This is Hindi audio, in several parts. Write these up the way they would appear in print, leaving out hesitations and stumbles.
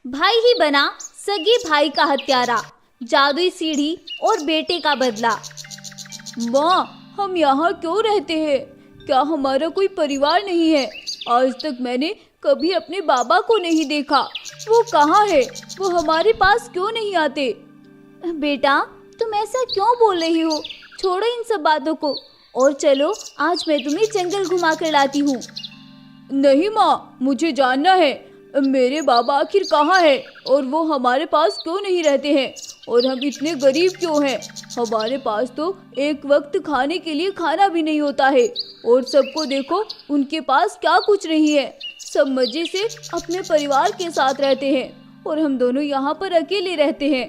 भाई ही बना सगे भाई का हत्यारा, जादुई सीढ़ी और बेटे का बदला। माँ, हम यहाँ क्यों रहते हैं? क्या हमारा कोई परिवार नहीं है? आज तक मैंने कभी अपने बाबा को नहीं देखा। वो कहाँ है? वो हमारे पास क्यों नहीं आते? बेटा, तुम ऐसा क्यों बोल रही हो? छोड़ो इन सब बातों को और चलो, आज मैं तुम्हें जंगल घुमा कर लाती हूँ। नहीं माँ, मुझे जानना है मेरे बाबा आखिर कहाँ है और वो हमारे पास क्यों नहीं रहते हैं, और हम इतने गरीब क्यों हैं? हमारे पास तो एक वक्त खाने के लिए खाना भी नहीं होता है, और सबको देखो उनके पास क्या कुछ नहीं है। सब मजे से अपने परिवार के साथ रहते हैं और हम दोनों यहाँ पर अकेले रहते हैं।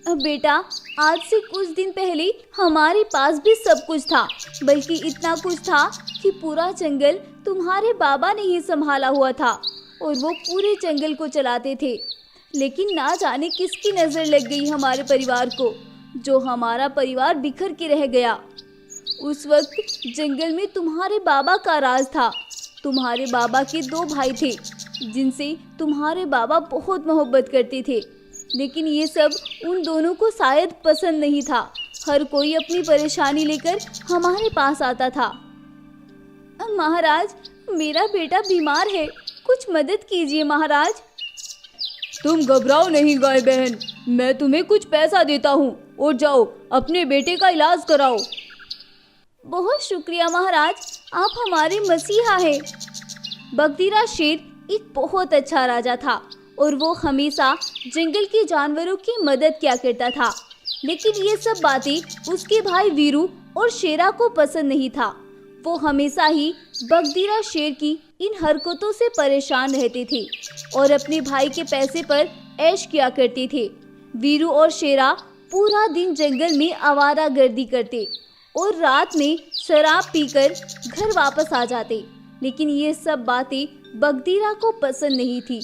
अब बेटा, आज से कुछ दिन पहले हमारे पास भी सब कुछ था, बल्कि इतना कुछ था कि पूरा जंगल तुम्हारे बाबा ने ही संभाला हुआ था और वो पूरे जंगल को चलाते थे। लेकिन ना जाने किसकी नज़र लग गई हमारे परिवार को, जो हमारा परिवार बिखर के रह गया। उस वक्त जंगल में तुम्हारे बाबा का राज था। तुम्हारे बाबा के 2 भाई थे जिनसे तुम्हारे बाबा बहुत मोहब्बत करते थे, लेकिन ये सब उन दोनों को शायद पसंद नहीं था। हर कोई अपनी परेशानी लेकर हमारे पास आता था। महाराज, मेरा बेटा बीमार है, कुछ मदद कीजिए महाराज। तुम घबराओ नहीं गाय बहन, मैं तुम्हें कुछ पैसा देता हूँ और जाओ अपने बेटे का इलाज कराओ। बहुत शुक्रिया महाराज, आप हमारे मसीहा हैं। बगदीरा शेर एक बहुत अच्छा राजा था और वो हमेशा जंगल के जानवरों की मदद किया करता था, लेकिन ये सब बातें उसके भाई वीरू और शेरा को पसंद नहीं था। वो हमेशा ही बगदीरा शेर की इन हरकतों से परेशान रहते थे और अपने भाई के पैसे पर ऐश किया करते थे। वीरू और शेरा पूरा दिन जंगल में आवारागर्दी करते और रात में शराब पीकर घर वापस आ जाते, लेकिन ये सब बातें बगदीरा को पसंद नहीं थी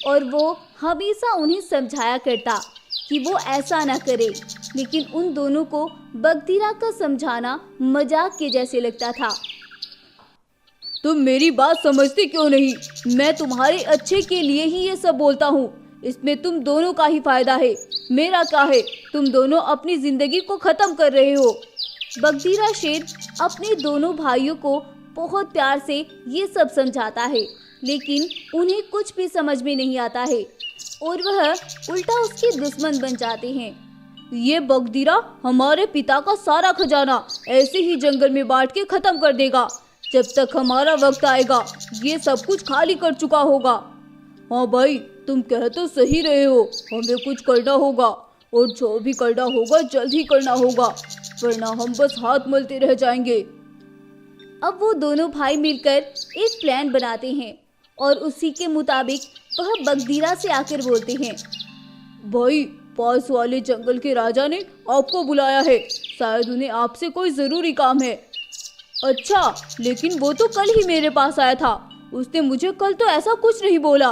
और वो हमेशा उन्हें समझाया करता कि वो ऐसा ना करे, लेकिन उन दोनों को बगदीरा का समझाना मजाक के जैसे लगता था। तुम मेरी बात समझते क्यों नहीं? मैं तुम्हारे अच्छे के लिए ही ये सब बोलता हूँ। इसमें तुम दोनों का ही फायदा है, मेरा क्या है? तुम दोनों अपनी जिंदगी को खत्म कर रहे हो। बगदीरा शेर अपने दोनों भाइयों को बहुत प्यार से ये सब समझाता है, लेकिन उन्हें कुछ भी समझ में नहीं आता है और वह उल्टा उसके दुश्मन बन जाते हैं। ये बगदीरा हमारे पिता का सारा खजाना ऐसे ही जंगल में बांट के खत्म कर देगा। जब तक हमारा वक्त आएगा ये सब कुछ खाली कर चुका होगा। हाँ भाई, तुम कह तो सही रहे हो, हमें कुछ करना होगा और जो भी करना होगा जल्द ही करना होगा, वरना हम बस हाथ मलते रह जाएंगे। अब वो दोनों भाई मिलकर एक प्लान बनाते हैं और उसी के मुताबिक वह बगदीरा से आकर बोलते हैं, भाई, पास वाले जंगल के राजा ने आपको बुलाया है, शायद उन्हें आपसे कोई जरूरी काम है। अच्छा, लेकिन वो तो कल ही मेरे पास आया था, उसने मुझे कल तो ऐसा कुछ नहीं बोला।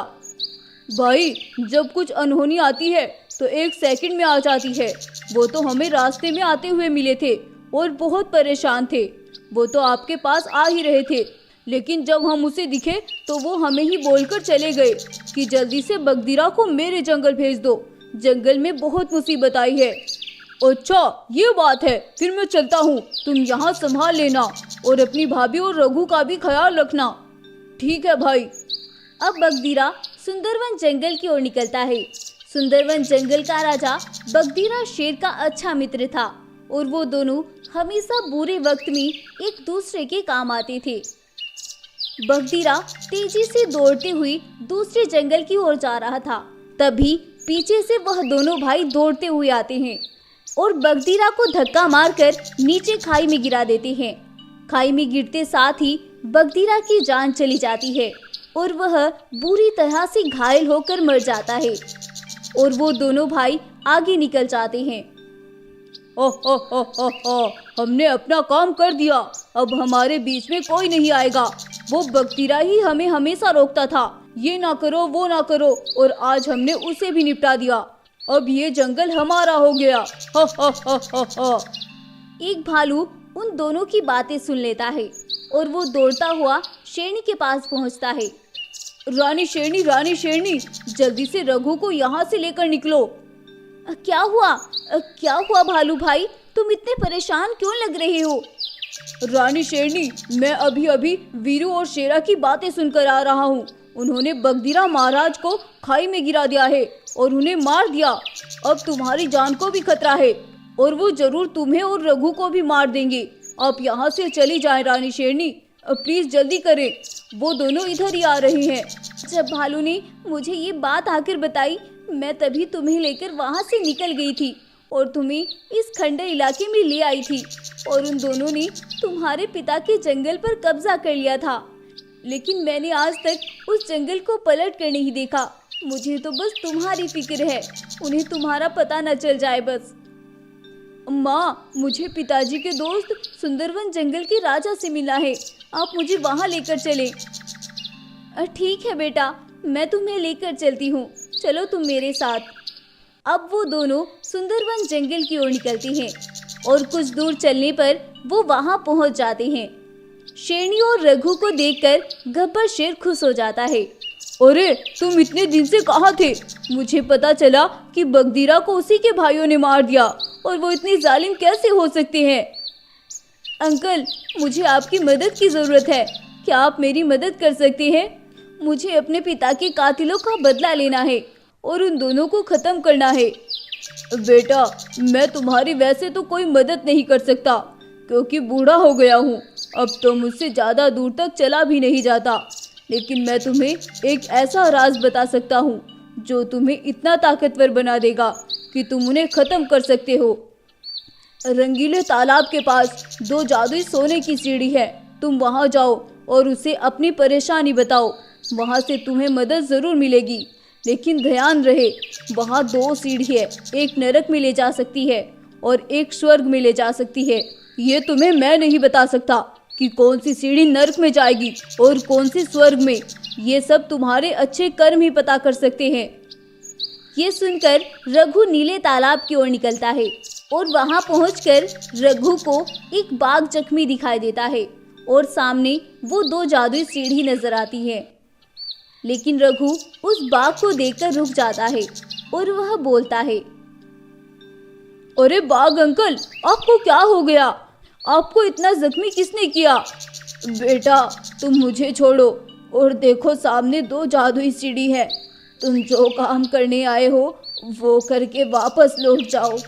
भाई, जब कुछ अनहोनी आती है तो 1 सेकंड में आ जाती है। वो तो हमें रास्ते में आते हुए मिले थे और बहुत परेशान थे। वो तो आपके पास आ ही रहे थे, लेकिन जब हम उसे दिखे तो वो हमें ही बोलकर चले गए कि जल्दी से बगदीरा को मेरे जंगल भेज दो, जंगल में बहुत मुसीबत आई है। अच्छा, ये बात है, फिर मैं चलता हूँ, तुम यहाँ संभाल लेना और अपनी भाभी और रघु का भी ख्याल रखना। ठीक है भाई। अब बगदीरा सुंदरवन जंगल की ओर निकलता है। सुंदरवन जंगल का राजा बगदीरा शेर का अच्छा मित्र था और वो दोनों हमेशा बुरे वक्त में एक दूसरे के काम आते थे। बगदीरा तेजी से दौड़ते हुए दूसरे जंगल की ओर जा रहा था, तभी पीछे से वह दोनों भाई दौड़ते हुए आते हैं और बगदीरा को धक्का मारकर नीचे खाई में गिरा देते हैं। खाई में गिरते साथ ही बगदीरा की जान चली जाती है और वह बुरी तरह से घायल होकर मर जाता है और वो दोनों भाई आगे निकल जाते हैं। हमने अपना काम कर दिया, अब हमारे बीच में कोई नहीं आएगा। वो बगदीरा ही हमें हमेशा रोकता था, ये ना करो वो ना करो, और आज हमने उसे भी निपटा दिया। अब ये जंगल हमारा हो गया। एक भालू उन दोनों की बातें सुन लेता है और वो दौड़ता हुआ शेरनी के पास पहुंचता है। रानी शेरनी, जल्दी से रघु को यहाँ से लेकर निकलो। क्या हुआ? क्या हुआ भालू भाई, तुम इतने परेशान क्यों लग रहे हो? रानी शेरनी, मैं अभी अभी वीरू और शेरा की बातें सुनकर आ रहा हूँ। उन्होंने बगदीरा महाराज को खाई में गिरा दिया है और उन्हें मार दिया। अब तुम्हारी जान को भी खतरा है और वो जरूर तुम्हें और रघु को भी मार देंगे। आप यहाँ से चली जाएं रानी शेरनी, प्लीज जल्दी करें, वो दोनों इधर ही आ रहे हैं। जब भालू ने मुझे ये बात आकर बताई, मैं तभी तुम्हें लेकर वहाँ से निकल गई थी और तुम्हें इस खंडर इलाके में ले आई थी और उन दोनों ने तुम्हारे पिता के जंगल पर कब्जा कर लिया था, लेकिन मैंने आज तक उस जंगल को पलट कर नहीं देखा। मुझे तो बस तुम्हारी फिक्र है, उन्हें तुम्हारा पता न चल जाए बस। माँ, मुझे पिताजी के दोस्त सुंदरवन जंगल के राजा से मिला है, आप मुझे वहाँ लेकर चले। ठीक है बेटा, मैं तुम्हें लेकर चलती हूँ, चलो तुम मेरे साथ। अब वो दोनों सुंदरवन जंगल की ओर निकलते हैं और कुछ दूर चलने पर वो वहाँ पहुँच जाते हैं। शेरनी और रघु को देखकर गब्बर शेर खुश हो जाता है। अरे, तुम इतने दिन से कहाँ थे? मुझे पता चला कि बगदीरा को उसी के भाइयों ने मार दिया, और वो इतने जालिम कैसे हो सकते हैं? अंकल, मुझे आपकी मदद की ज़रूरत है, क्या आप मेरी मदद कर सकते हैं? मुझे अपने पिता के कातिलों का बदला लेना है और उन दोनों को ख़त्म करना है। बेटा, मैं तुम्हारी वैसे तो कोई मदद नहीं कर सकता क्योंकि बूढ़ा हो गया हूँ, अब तो मुझसे ज़्यादा दूर तक चला भी नहीं जाता, लेकिन मैं तुम्हें एक ऐसा राज बता सकता हूँ जो तुम्हें इतना ताकतवर बना देगा कि तुम उन्हें ख़त्म कर सकते हो। रंगीले तालाब के पास 2 जादुई सोने की सीढ़ी है, तुम वहाँ जाओ और उसे अपनी परेशानी बताओ, वहाँ से तुम्हें मदद ज़रूर मिलेगी। लेकिन ध्यान रहे, वहाँ 2 सीढ़ी है, एक नरक में ले जा सकती है और एक स्वर्ग में ले जा सकती है। ये तुम्हें मैं नहीं बता सकता कि कौन सी सीढ़ी नरक में जाएगी और कौन सी स्वर्ग में, ये सब तुम्हारे अच्छे कर्म ही पता कर सकते हैं। ये सुनकर रघु नीले तालाब की ओर निकलता है और वहां पहुंचकर रघु को एक बाघ जख्मी दिखाई देता है और सामने वो 2 जादुई सीढ़ी नजर आती है। लेकिन रघु उस बाघ को देखकर रुक जाता है और वह बोलता है, अरे बाघ अंकल, आपको क्या हो गया? आपको इतना जख्मी किसने किया? बेटा, तुम मुझे छोड़ो और देखो सामने 2 जादुई सीढ़ी है, तुम जो काम करने आए हो वो करके वापस लौट जाओ।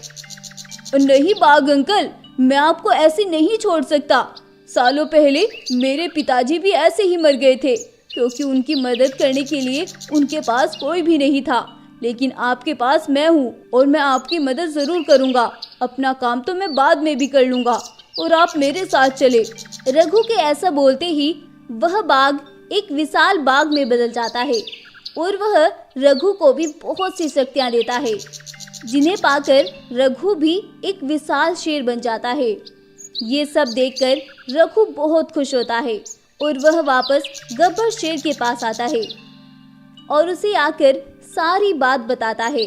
नहीं बाघ अंकल, मैं आपको ऐसे नहीं छोड़ सकता। सालों पहले मेरे पिताजी भी ऐसे ही मर गए थे क्योंकि उनकी मदद करने के लिए उनके पास कोई भी नहीं था, लेकिन आपके पास मैं हूँ और मैं आपकी मदद ज़रूर करूँगा। अपना काम तो मैं बाद में भी कर लूँगा और आप मेरे साथ चले। रघु के ऐसा बोलते ही वह बाघ एक विशाल बाघ में बदल जाता है और वह रघु को भी बहुत सी शक्तियाँ देता है, जिन्हें पाकर रघु भी एक विशाल शेर बन जाता है। ये सब देखकर रघु बहुत खुश होता है और वह वापस गब्बर शेर के पास आता है और उसे आकर सारी बात बताता है।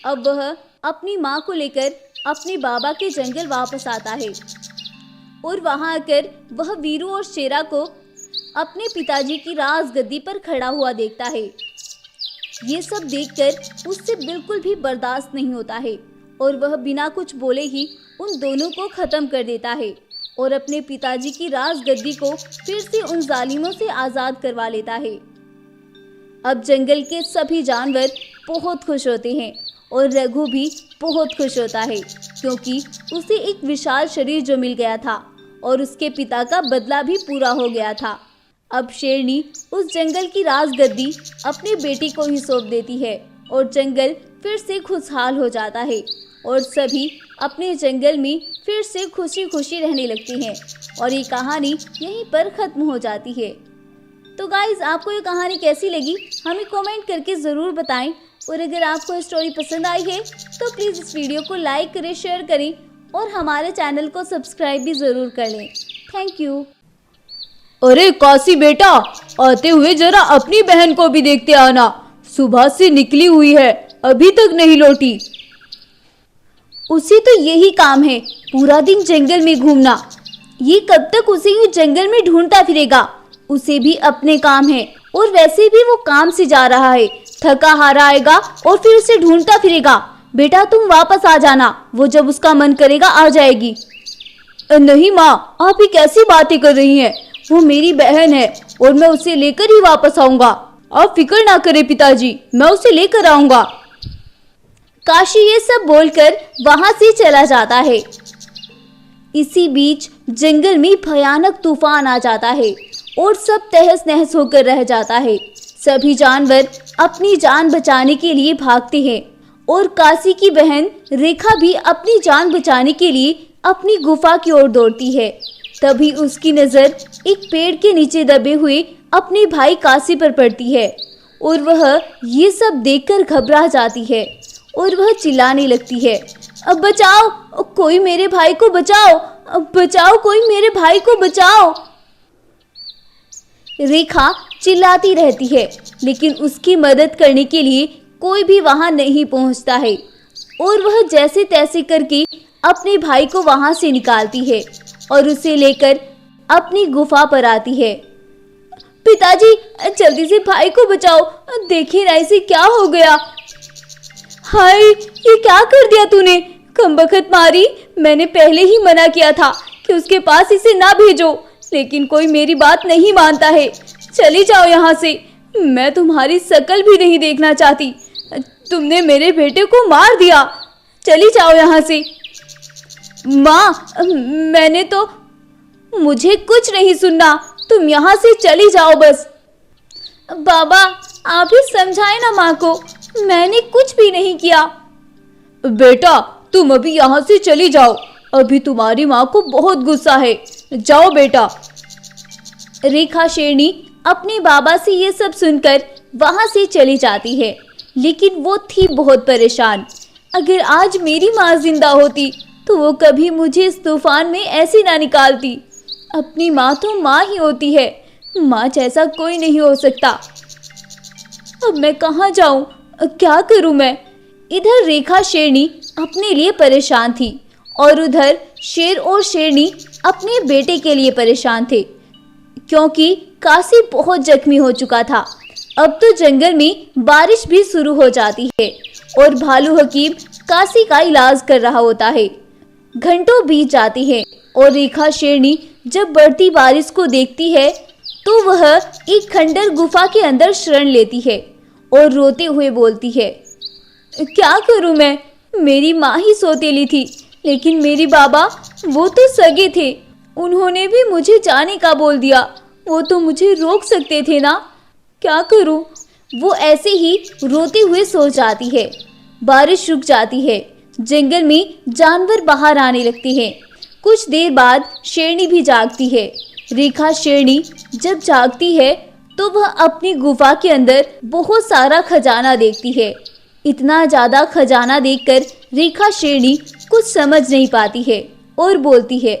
अब वह अपनी माँ को लेकर अपने बाबा के जंगल वापस आता है और वहाँ आकर वह वीरू और शेरा को अपने पिताजी की राजगद्दी पर खड़ा हुआ देखता है। ये सब देखकर उससे बिल्कुल भी बर्दाश्त नहीं होता है और वह बिना कुछ बोले ही उन दोनों को ख़त्म कर देता है और अपने पिताजी की राजगद्दी को फिर से उन जालिमों से आज़ाद करवा लेता है। अब जंगल के सभी जानवर बहुत खुश होते हैं और रघु भी बहुत खुश होता है क्योंकि उसे एक विशाल शरीर जो मिल गया था और उसके पिता का बदला भी पूरा हो गया था। अब शेरनी उस जंगल की राजगद्दी अपनी बेटी को ही सौंप देती है और जंगल फिर से खुशहाल हो जाता है और सभी अपने जंगल में फिर से खुशी खुशी रहने लगते हैं और ये कहानी यहीं पर ख़त्म हो जाती है। तो गाइज़, आपको ये कहानी कैसी लगी हमें कमेंट करके ज़रूर बताएं और अगर आपको ये स्टोरी पसंद आई है तो प्लीज़ इस वीडियो को लाइक करें, शेयर करें और हमारे चैनल को सब्सक्राइब भी ज़रूर कर लें। Thank you. अरे काशी बेटा, आते हुए जरा अपनी बहन को भी देखते आना, सुबह से निकली हुई है, अभी तक नहीं लौटी। उसे तो यही काम है, पूरा दिन जंगल में घूमना। ये कब तक उसे यूं जंगल में ढूंढता फिरेगा? उसे भी अपने काम है और वैसे भी वो काम से जा रहा है, थका हारा आएगा और फिर उसे ढूंढता फिरेगा। बेटा तुम वापस आ जाना, वो जब उसका मन करेगा आ जाएगी। नहीं माँ, आप ये कैसी बातें कर रही हैं? वो मेरी बहन है और मैं उसे लेकर ही वापस आऊंगा। आप फिक्र ना करें पिताजी, मैं उसे लेकर आऊंगा। काशी ये सब बोलकर वहां से चला जाता है। इसी बीच जंगल में भयानक तूफान आ जाता है और सब तहस नहस होकर रह जाता है। सभी जानवर अपनी जान बचाने के लिए भागते हैं और काशी की बहन रेखा भी अपनी जान बचाने के लिए अपनी गुफा की ओर दौड़ती है। तभी उसकी नज़र एक पेड़ के नीचे दबे हुए अपने भाई काशी पर पड़ती है और वह ये सब देखकर घबरा जाती है और वह चिल्लाने लगती है, अब बचाओ, कोई मेरे भाई को बचाओ, अब बचाओ, कोई मेरे भाई को बचाओ। रेखा चिल्लाती रहती है लेकिन उसकी मदद करने के लिए कोई भी वहां नहीं पहुंचता है और वह जैसे तैसे करके अपने भाई को वहां से निकालती है और उसे लेकर अपनी गुफा पर आती है। पिताजी जल्दी से भाई को बचाओ, देखिए ना इसे क्या हो गया। हाय, ये क्या कर दिया तूने? कमबख्त मारी, मैंने पहले ही मना किया था कि उसके पास इसे ना भेजो, लेकिन कोई मेरी बात नहीं मानता है। चली जाओ यहाँ से, मैं तुम्हारी शक्ल भी नहीं देखना चाहती। तुमने मेरे बेटे को मार दिया, चली जाओ यहाँ से। माँ, मैंने तो, मुझे कुछ नहीं सुनना, तुम यहाँ से चली जाओ बस। बाबा आप ही समझाए ना माँ को, मैंने कुछ भी नहीं किया। बेटा तुम अभी यहाँ से चली जाओ, अभी तुम्हारी माँ को बहुत गुस्सा है, जाओ बेटा। रेखा शेरनी अपने बाबा से ये सब सुनकर वहां से चली जाती है, लेकिन वो थी बहुत परेशान। अगर आज मेरी माँ जिंदा होती तो वो कभी मुझे इस तूफान में ऐसे ना निकालती। अपनी माँ तो माँ ही होती है, माँ जैसा कोई नहीं हो सकता। अब मैं कहाँ जाऊँ, क्या करूँ मैं? इधर रेखा शेरनी अपने लिए परेशान थी और उधर शेर और शेरनी अपने बेटे के लिए परेशान थे, क्योंकि काशी बहुत जख्मी हो चुका था। अब तो जंगल में बारिश भी शुरू हो जाती है और भालू हकीम काशी का इलाज कर रहा होता है। घंटों बीत जाती हैं और रेखा शेरनी जब बढ़ती बारिश को देखती है तो वह एक खंडर गुफा के अंदर शरण लेती है और रोते हुए बोलती है, क्या करूं मैं? मेरी माँ ही सौतेली थी, लेकिन मेरी बाबा वो तो सगे थे, उन्होंने भी मुझे जाने का बोल दिया। वो तो मुझे रोक सकते थे ना, क्या करूं? वो ऐसे ही रोते हुए सो जाती है। बारिश रुक जाती है, जंगल में जानवर बाहर आने लगते हैं। कुछ देर बाद शेरनी भी जागती है। रेखा शेरनी जब जागती है तो वह अपनी गुफा के अंदर बहुत सारा खजाना देखती है। इतना ज़्यादा खजाना देखकर रेखा शेरनी कुछ समझ नहीं पाती है और बोलती है,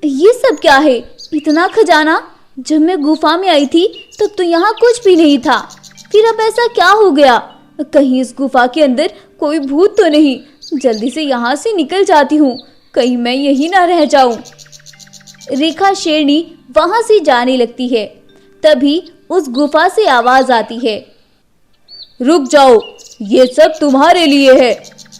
ये सब क्या है? इतना खजाना? जब मैं गुफा में आई थी तब तो यहाँ कुछ भी नहीं था, फिर अब ऐसा क्या हो गया? कहीं इस गुफा के अंदर कोई भूत तो नहीं? जल्दी से यहाँ से निकल जाती हूँ, कहीं मैं यही ना रह जाऊं। रेखा शेरनी वहां से जाने लगती है। तभी उस गुफा से आवाज आती है, रुक जाओ, ये सब तुम्हारे लिए है।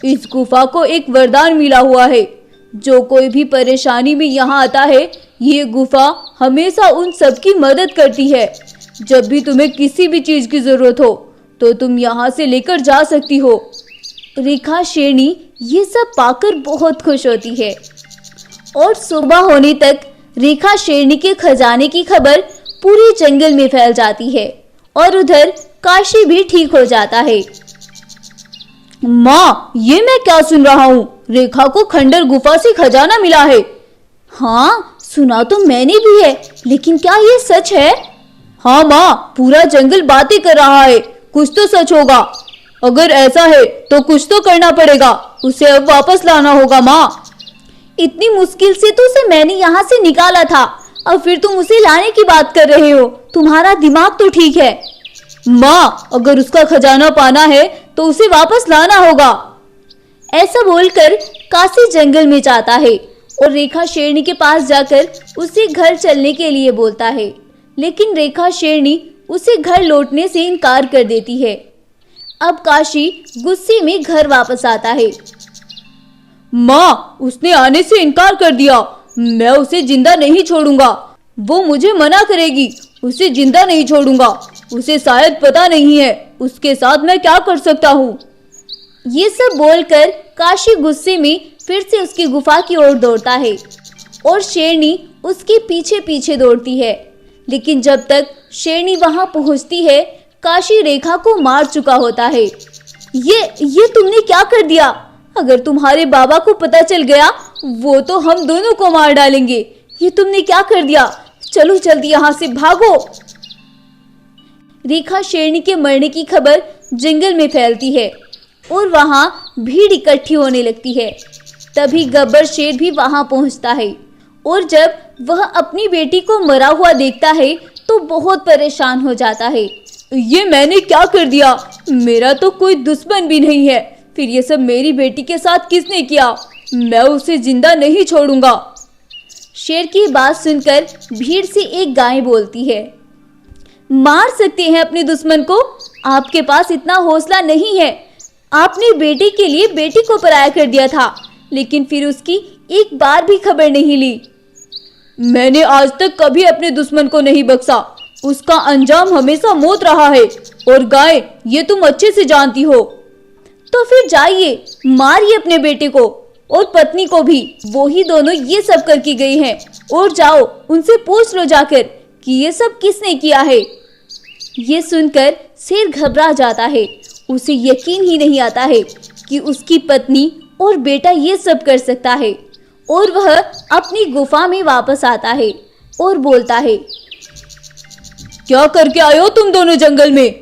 इस गुफा को एक वरदान मिला हुआ है, जो कोई भी परेशानी में यहाँ आता है, ये गुफा हमेशा उन सबकी मदद करती है। जब भी तुम्हें किसी भी चीज की जरूरत हो तो तुम यहाँ से लेकर जा सकती हो। रेखा शेरनी ये सब पाकर बहुत खुश होती है और सुबह होने तक रेखा शेरनी के खजाने की खबर पूरे जंगल में फैल जाती है और उधर काशी भी ठीक हो जाता है। माँ, ये मैं क्या सुन रहा हूँ? रेखा को खंडर गुफा से खजाना मिला है। हाँ, सुना तो मैंने भी है, लेकिन क्या ये सच है? हाँ माँ, पूरा जंगल बातें कर रहा है, कुछ तो सच होगा। अगर ऐसा है तो कुछ तो करना पड़ेगा, उसे अब वापस लाना होगा। माँ, इतनी मुश्किल से तो उसे मैंने यहाँ से निकाला था, अब फिर तुम उसे लाने की बात कर रहे हो? तुम्हारा दिमाग तो ठीक है। माँ, अगर उसका खजाना पाना है तो उसे वापस लाना होगा। ऐसा बोलकर काशी जंगल में जाता है और रेखा शेरनी के पास जाकर उसे घर चलने के लिए बोलता है, लेकिन रेखा शेरनी उसे घर लौटने से इनकार कर देती है। अब काशी गुस्से में घर वापस आता है। माँ, उसने आने से इनकार कर दिया। मैं उसे जिंदा नहीं छोड़ूंगा। वो मुझे मना करेगी। उसे जिंदा नहीं छोड़ूंगा। उसे शायद पता नहीं है उसके साथ मैं क्या कर सकता हूँ। ये सब बोलकर काशी गुस्से में फिर से उसकी गुफा की ओर दौड़ता है और शेरनी उसके पीछे पीछे दौड़ती है। लेकिन जब तक शेरनी वहां पहुंचती है, काशी रेखा को मार चुका होता है। ये तुमने क्या कर दिया? अगर तुम्हारे बाबा को पता चल गया, वो तो हम दोनों को मार डालेंगे। ये तुमने क्या कर दिया? चलो जल्दी यहाँ से भागो। रेखा शेरनी के मरने की खबर जंगल में फैलती है और वहां भीड़ इकट्ठी होने लगती है। तभी गब्बर शेर भी वहां पहुंचता है और जब वह अपनी बेटी को मरा हुआ देखता है तो बहुत परेशान हो जाता है। ये मैंने क्या कर दिया? मेरा तो कोई दुश्मन भी नहीं है। फिर ये सब मेरी बेटी के साथ किसने किया? मैं उसे जिंदा नहीं छोड़ूंगा। शेर की बात सुनकर भीड़ से एक गाय बोलती है, मार सकते हैं अपने दुश्मन को। आपके पास इतना हौसला नहीं है। आपने बेटे के लिए बेटी को पराया कर दिया था, लेकिन फिर उसकी एक बार भी खबर नहीं ली। मैंने आज तक कभी अपने दुश्मन को नहीं बख्शा। उसका अंजाम हमेशा मौत रहा है। और गाय, ये तुम अच्छे से जानती हो। तो फिर जाइए, मारिए अपने बेटे को और पत्नी को भी। वो ही दोनों ये सब करके गई हैं। और जाओ, उनसे पूछ लो जाकर कि ये सब किसने किया है। ये सुनकर शेर घबरा जाता है। उसे यकीन ही नहीं आता है कि उसकी पत्नी और बेटा ये सब कर सकता है। और वह अपनी गुफा में वापस आता है और बोलता है, क्या करके आए हो तुम दोनों जंगल में?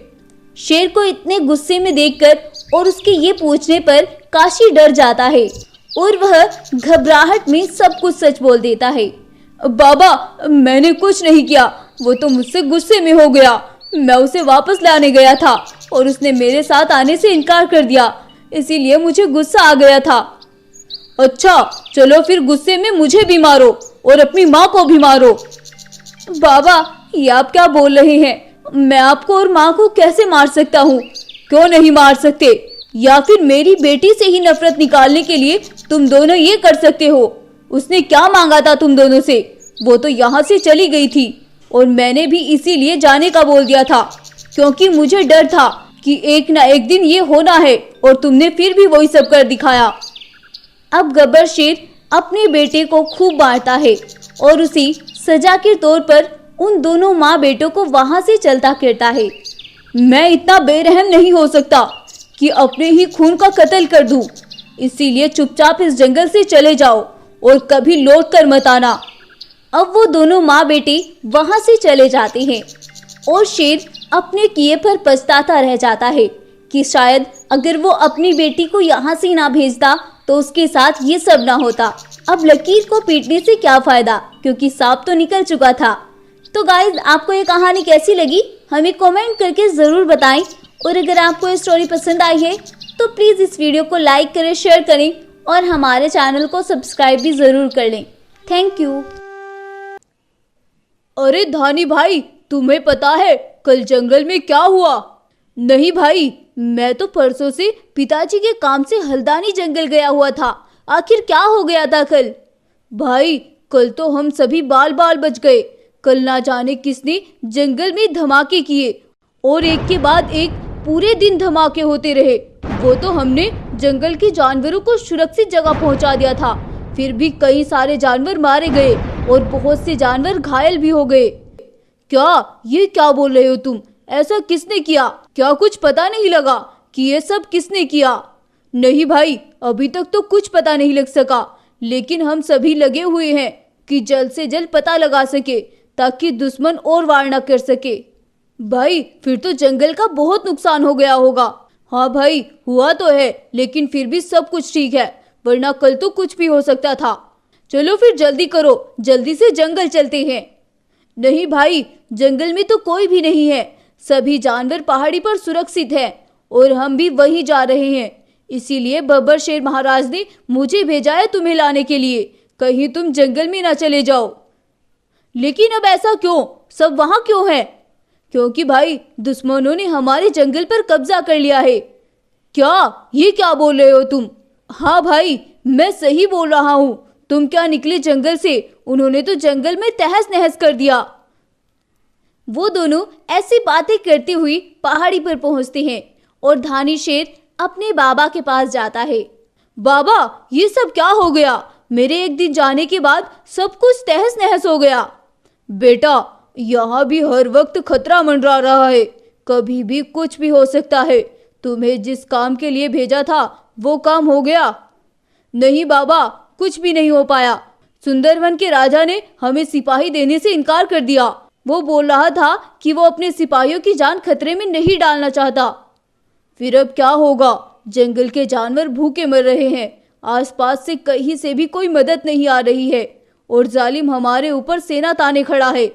शेर को इतने गुस्से में देखकर और उसके ये पूछने पर काशी डर जाता है और वह घबराहट में सब कुछ सच बोल देता है। बाबा, मैंने कुछ नहीं किया। वो तो मुझसे गुस्से में हो गया। मैं उसे वापस लाने गया था और उसने मेरे साथ आने से इनकार कर दिया, इसीलिए मुझे गुस्सा आ गया था। अच्छा, चलो फिर गुस्से में मुझे भी मारो और अपनी माँ को भी मारो। बाबा, ये आप क्या बोल रहे हैं? मैं आपको और माँ को कैसे मार सकता हूँ? क्यों नहीं मार सकते? या फिर मेरी बेटी से ही नफरत निकालने के लिए तुम दोनों ये कर सकते हो? उसने क्या मांगा था तुम दोनों से? वो तो यहाँ से चली गई थी और मैंने भी इसीलिए जाने का बोल दिया था, क्योंकि मुझे डर था कि एक ना एक दिन ये होना है। और तुमने फिर भी वही सब कर दिखाया। अब गब्बर शेर अपने बेटे को खूब मारता है और उसी सजा के तौर पर उन दोनों माँ बेटों को वहां से चलता फिरता है। मैं इतना बेरहम नहीं हो सकता कि अपने ही खून का कत्ल कर दूं। इसीलिए चुपचाप इस जंगल से चले जाओ और कभी लौट कर मत आना। अब वो दोनों माँ बेटे वहां से चले जाते हैं और शेर अपने किए पर पछताता रह जाता है कि शायद अगर वो अपनी बेटी को यहाँ से ना भेजता तो उसके साथ ये सब ना होता। अब लकीर को पीटने से क्या फायदा, क्योंकि सांप तो निकल चुका था। तो गाइज, आपको ये कहानी कैसी लगी हमें कमेंट करके ज़रूर बताएं। और अगर आपको ये स्टोरी पसंद आई है तो प्लीज़ इस वीडियो को लाइक करें, शेयर करें और हमारे चैनल को सब्सक्राइब भी ज़रूर कर लें। Thank you. अरे धानी भाई, तुम्हें पता है कल जंगल में क्या हुआ? नहीं भाई, मैं तो परसों से पिताजी के काम से हल्द्वानी जंगल गया हुआ था। आखिर क्या हो गया था कल? भाई, कल तो हम सभी बाल बाल बच गए। कल ना जाने किसने जंगल में धमाके किए और एक के बाद एक पूरे दिन धमाके होते रहे। वो तो हमने जंगल के जानवरों को सुरक्षित जगह पहुंचा दिया था, फिर भी कई सारे जानवर मारे गए और बहुत से जानवर घायल भी हो गए। ये क्या बोल रहे हो तुम? ऐसा किसने किया? क्या कुछ पता नहीं लगा कि ये सब किसने किया? नहीं भाई, अभी तक तो कुछ पता नहीं लग सका, लेकिन हम सभी लगे हुए हैं कि जल्द से जल्द पता लगा सके ताकि दुश्मन और वार न कर सके। भाई, फिर तो जंगल का बहुत नुकसान हो गया होगा। हाँ भाई, हुआ तो है, लेकिन फिर भी सब कुछ ठीक है, वरना कल तो कुछ भी हो सकता था। चलो फिर जल्दी करो, जल्दी से जंगल चलते हैं। नहीं भाई, जंगल में तो कोई भी नहीं है। सभी जानवर पहाड़ी पर सुरक्षित हैं और हम भी वहीं जा रहे हैं। इसीलिए बब्बर शेर महाराज ने मुझे भेजा है तुम्हें लाने के लिए। कहीं तुम जंगल में ना चले जाओ। लेकिन अब ऐसा क्यों? सब वहां क्यों है? क्योंकि भाई दुश्मनों ने हमारे जंगल पर कब्जा कर लिया है। क्या? ये क्या बोल रहे हो तुम? हाँ भाई, मैं सही बोल रहा हूँ। तुम क्या निकले जंगल से? उन्होंने तो जंगल में तहस नहस कर दिया। वो दोनों ऐसी बातें करते हुए पहाड़ी पर पहुंचते हैं और धानी शेर अपने बाबा के पास जाता है। बाबा, ये सब क्या हो गया? मेरे एक दिन जाने के बाद सब कुछ तहस नहस हो गया। बेटा, यहाँ भी हर वक्त खतरा मंडरा रहा है, कभी भी कुछ भी हो सकता है। तुम्हें जिस काम के लिए भेजा था वो काम हो गया? नहीं बाबा, कुछ भी नहीं हो पाया। सुंदरवन के राजा ने हमें सिपाही देने से इनकार कर दिया। वो बोल रहा था कि वो अपने सिपाहियों की जान खतरे में नहीं डालना चाहता। फिर अब क्या होगा? जंगल के जानवर भूखे मर रहे हैं, आसपास से कहीं से भी कोई मदद नहीं आ रही है और जालिम हमारे ऊपर सेना ताने खड़ा है।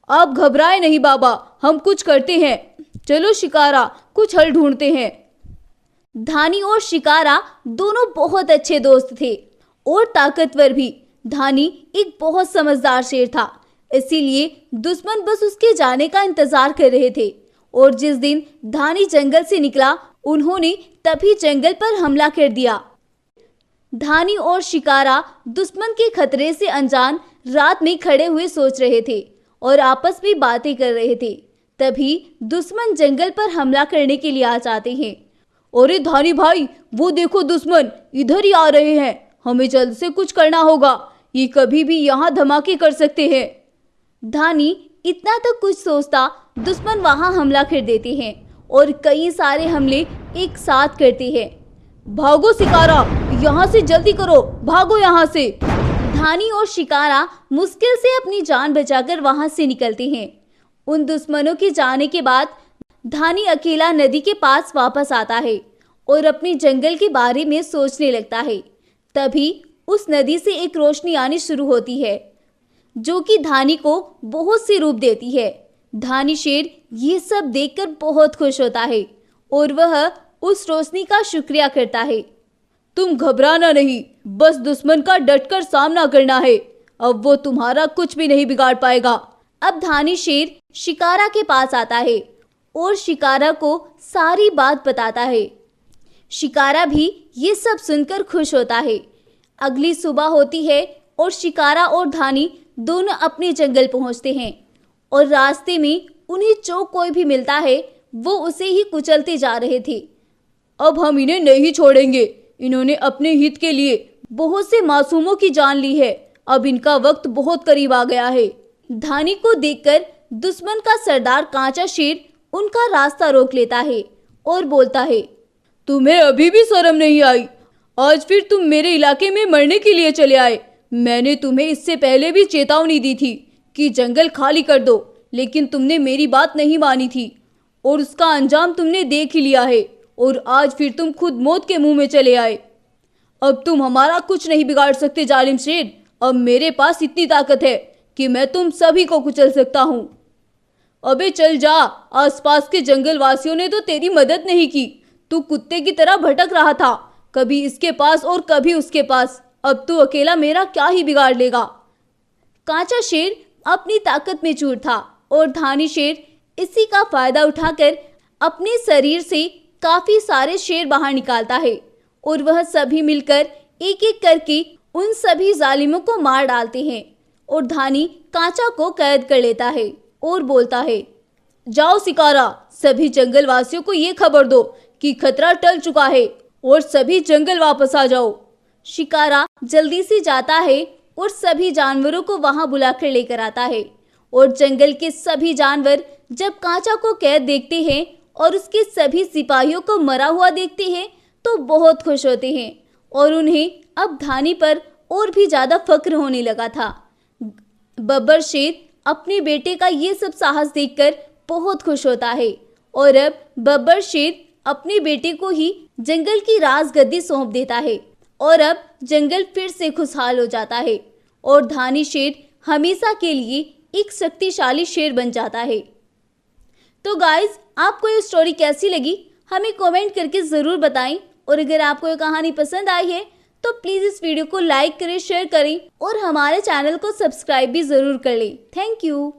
आप घबराए नहीं बाबा, हम कुछ करते हैं। चलो शिकारा, कुछ हल ढूंढते हैं। धानी और शिकारा दोनों बहुत अच्छे दोस्त थे और ताकतवर भी। धानी एक बहुत समझदार शेर था, इसीलिए दुश्मन बस उसके जाने का इंतजार कर रहे थे। और जिस दिन धानी जंगल से निकला, उन्होंने तभी जंगल पर हमला कर दिया। धानी और शिकारा दुश्मन के खतरे से अनजान रात में खड़े हुए सोच रहे थे और आपस में बातें कर रहे थे। तभी दुश्मन जंगल पर हमला करने के लिए आ जाते हैं। अरे धानी भाई, वो देखो दुश्मन इधर ही आ रहे हैं। हमें जल्द से कुछ करना होगा, ये कभी भी यहाँ धमाके कर सकते हैं। धानी इतना तक कुछ सोचता, दुश्मन वहां हमला कर देते हैं और कई सारे हमले एक साथ करते हैं। भागो शिकारा, यहाँ से जल्दी करो, भागो यहाँ से। धानी और शिकारा मुश्किल से अपनी जान बचाकर वहां से निकलते हैं। उन दुश्मनों के जाने के बाद धानी अकेला नदी के पास वापस आता है और अपने जंगल के बारे में सोचने लगता है। तभी उस नदी से एक रोशनी आनी शुरू होती है जो कि धानी को बहुत से रूप देती है। धानी शेर ये सब देखकर बहुत खुश होता है और वह उस रोशनी का शुक्रिया करता है। तुम घबराना नहीं, बस दुश्मन का डटकर सामना करना है। अब वो तुम्हारा कुछ भी नहीं बिगाड़ पाएगा। अब धानी शेर शिकारा के पास आता है और शिकारा को सारी बात बताता है। शिकारा भी ये सब सुनकर खुश होता है। अगली सुबह होती है और शिकारा और धानी दोनों अपने जंगल पहुंचते हैं और रास्ते में उन्हें जो कोई भी मिलता है वो उसे ही कुचलते जा रहे थे। अब हम इन्हें नहीं छोड़ेंगे। इन्होंने अपने हित के लिए बहुत से मासूमों की जान ली है। अब इनका वक्त बहुत करीब आ गया है। धानी को देखकर दुश्मन का सरदार कांचा शेर उनका रास्ता रोक लेता है और बोलता है, तुम्हें अभी भी शर्म नहीं आई? आज फिर तुम मेरे इलाके में मरने के लिए चले आए। मैंने तुम्हें इससे पहले भी चेतावनी दी थी कि जंगल खाली कर दो, लेकिन तुमने मेरी बात नहीं मानी थी और उसका अंजाम तुमने देख ही लिया है। और आज फिर तुम खुद मौत के मुंह में चले आए। अब तुम हमारा कुछ नहीं बिगाड़ सकते जालिम शेर। अब मेरे पास इतनी ताकत है कि मैं तुम सभी को कुचल सकता हूँ। अबे चल जा, आसपास के जंगल वासियों ने तो तेरी मदद नहीं की। तू कुत्ते की तरह भटक रहा था, कभी इसके पास और कभी उसके पास। अब तू अकेला मेरा क्या ही बिगाड़ लेगा। कांचा शेर अपनी ताकत में चूर था और धानी शेर इसी का फायदा उठाकर अपने शरीर से काफी सारे शेर बाहर निकालता है और वह सभी मिलकर एक एक करके उन सभी जालिमों को मार डालते हैं। और धानी कांचा को कैद कर लेता है और बोलता है, जाओ शिकारा, सभी जंगल वासियों को ये खबर दो कि खतरा टल चुका है और सभी जंगल वापस आ जाओ। शिकारा जल्दी से जाता है और सभी जानवरों को वहां बुलाकर लेकर आता है। और जंगल के सभी जानवर जब कांचा को कैद देखते हैं और उसके सभी सिपाहियों को मरा हुआ देखते हैं तो बहुत खुश होते हैं और उन्हें अब धानी पर और भी ज्यादा फक्र होने लगा था। बब्बर शेर अपने बेटे का ये सब साहस देखकर बहुत खुश होता है और अब बब्बर शेर अपने बेटे को ही जंगल की राजगद्दी सौंप देता है और अब जंगल फिर से खुशहाल हो जाता है और धानी शेर हमेशा के लिए एक शक्तिशाली शेर बन जाता है। तो गाइज, आपको ये स्टोरी कैसी लगी हमें कमेंट करके ज़रूर बताएं और अगर आपको ये कहानी पसंद आई है तो प्लीज़ इस वीडियो को लाइक करें, शेयर करें और हमारे चैनल को सब्सक्राइब भी ज़रूर कर लें। Thank you.